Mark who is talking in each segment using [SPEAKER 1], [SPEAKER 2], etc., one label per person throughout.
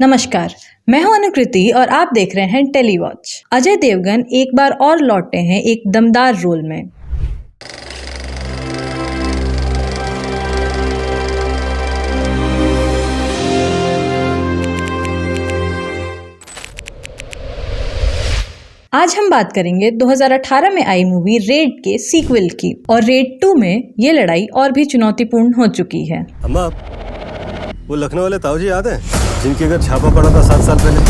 [SPEAKER 1] नमस्कार, मैं हूं अनुकृति और आप देख रहे हैं टेली वॉच। अजय देवगन एक बार और लौटे हैं एक दमदार रोल में। आज हम बात करेंगे 2018 में आई मूवी रेड के सीक्वल की, और रेड 2 में ये लड़ाई और भी चुनौतीपूर्ण हो चुकी है।
[SPEAKER 2] अम्मा, वो लखनऊ वाले ताऊ जी याद है जिनके घर छापा पड़ा था 7 साल पहले?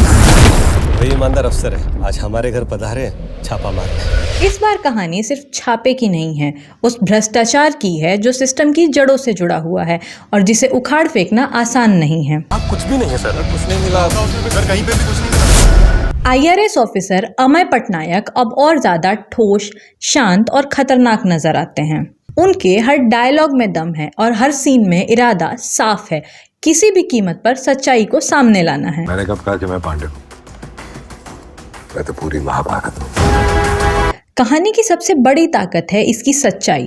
[SPEAKER 2] वही ईमानदार अफसर है, आज हमारे घर पधारे छापा मारने।
[SPEAKER 1] इस बार कहानी सिर्फ छापे की नहीं है, उस भ्रष्टाचार की है जो सिस्टम की जड़ों से जुड़ा हुआ है और जिसे उखाड़ फेंकना आसान नहीं है।
[SPEAKER 2] आप कुछ भी नहीं है सर, कुछ नहीं मिला, कहीं पे भी कुछ नहीं।
[SPEAKER 1] IRS ऑफिसर अमय पटनायक अब और ज्यादा ठोस, शांत और खतरनाक नजर आते हैं। उनके हर डायलॉग में दम है और हर सीन में इरादा साफ है, किसी भी कीमत पर सच्चाई को सामने लाना है।
[SPEAKER 3] मैंने कब कहा कि मैं पांडे हूं? मैं तो पूरी महाभारत हूं।
[SPEAKER 1] कहानी की सबसे बड़ी ताकत है इसकी सच्चाई।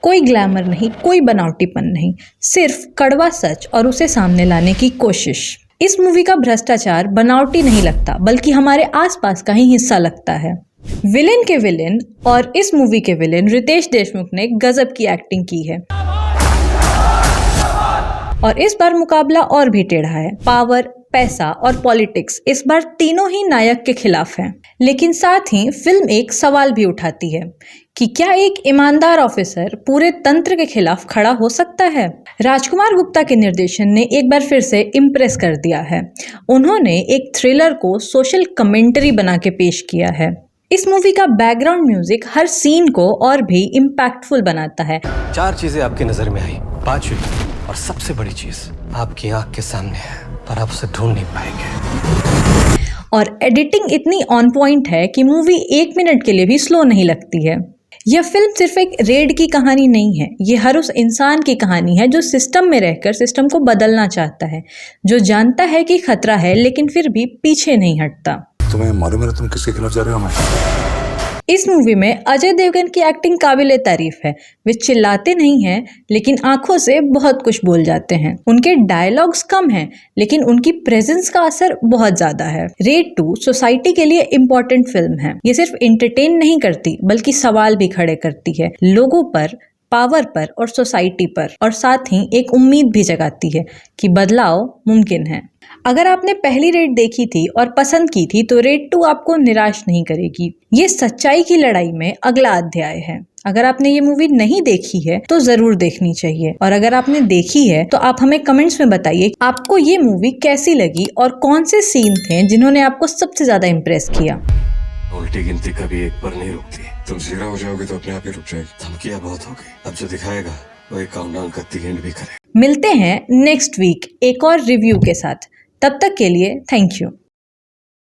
[SPEAKER 1] कोई ग्लैमर नहीं, कोई बनावटीपन नहीं, सिर्फ कड़वा सच और उसे सामने लाने की कोशिश। इस मूवी का भ्रष्टाचार बनावटी नहीं लगता, बल्कि हमारे आसपास का ही हिस्सा लगता है। विलेन के विलेन और इस मूवी के विलेन रितेश देशमुख ने गजब की एक्टिंग की है। और इस बार मुकाबला और भी टेढ़ा है। पावर, पैसा और पॉलिटिक्स इस बार तीनों ही नायक के खिलाफ हैं। लेकिन साथ ही फिल्म एक सवाल भी उठाती है कि क्या एक ईमानदार ऑफिसर पूरे तंत्र के खिलाफ खड़ा हो सकता है? राजकुमार गुप्ता के निर्देशन ने एक बार फिर से इम्प्रेस कर दिया है। उन्होंने एक थ्रिलर को सोशल कमेंट्री बना के पेश किया है। इस मूवी का बैकग्राउंड म्यूजिक हर सीन को और भी इम्पैक्टफुल बनाता है।
[SPEAKER 2] 4 चीजें आपकी नजर में आई, 5वीं और सबसे बड़ी चीज आपकी आंख के सामने है, पर आप उसे ढूंढ नहीं पाएंगे।
[SPEAKER 1] और एडिटिंग इतनी ऑन पॉइंट है कि मूवी 1 मिनट के लिए भी स्लो नहीं लगती है। यह फिल्म सिर्फ एक रेड की कहानी नहीं है, ये हर उस इंसान की कहानी है जो सिस्टम में रहकर सिस्टम को बदलना चाहता है, जो जानता है कि खतरा है लेकिन फिर भी पीछे नहीं हटता।
[SPEAKER 3] तुम्हें मालूम है तुम किसके खिलाफ जा रहे हो? मैं
[SPEAKER 1] इस मूवी में अजय देवगन की एक्टिंग काबिले तारीफ है। वे चिल्लाते नहीं हैं, लेकिन आंखों से बहुत कुछ बोल जाते हैं। उनके डायलॉग्स कम हैं, लेकिन उनकी प्रेजेंस का असर बहुत ज्यादा है। रेड 2 सोसाइटी के लिए इम्पोर्टेंट फिल्म है। ये सिर्फ एंटरटेन नहीं करती, बल्कि सवाल भी खड़े करती है, लोगों पर, पावर पर और सोसाइटी पर, और साथ ही एक उम्मीद भी जगाती है कि बदलाव मुमकिन है। अगर आपने पहली रेड देखी थी और पसंद की थी तो रेड 2 आपको निराश नहीं करेगी। ये सच्चाई की लड़ाई में अगला अध्याय है। अगर आपने ये मूवी नहीं देखी है तो जरूर देखनी चाहिए, और अगर आपने देखी है तो आप हमें कमेंट्स में बताइए आपको ये मूवी कैसी लगी और कौन से सीन थे जिन्होंने आपको सबसे ज्यादा इम्प्रेस किया।
[SPEAKER 2] उल्टी गिनती कभी 1 पर नहीं रुकती।
[SPEAKER 3] तुम 0 हो जाओगे तो अपने आप ही रुक जाएगी।
[SPEAKER 2] धमकियां बहुत हो गई, अब जो दिखाएगा वो एक काउंटडाउन का 3 एंड भी करे।
[SPEAKER 1] मिलते हैं नेक्स्ट वीक एक और रिव्यू के साथ। तब तक के लिए थैंक यू।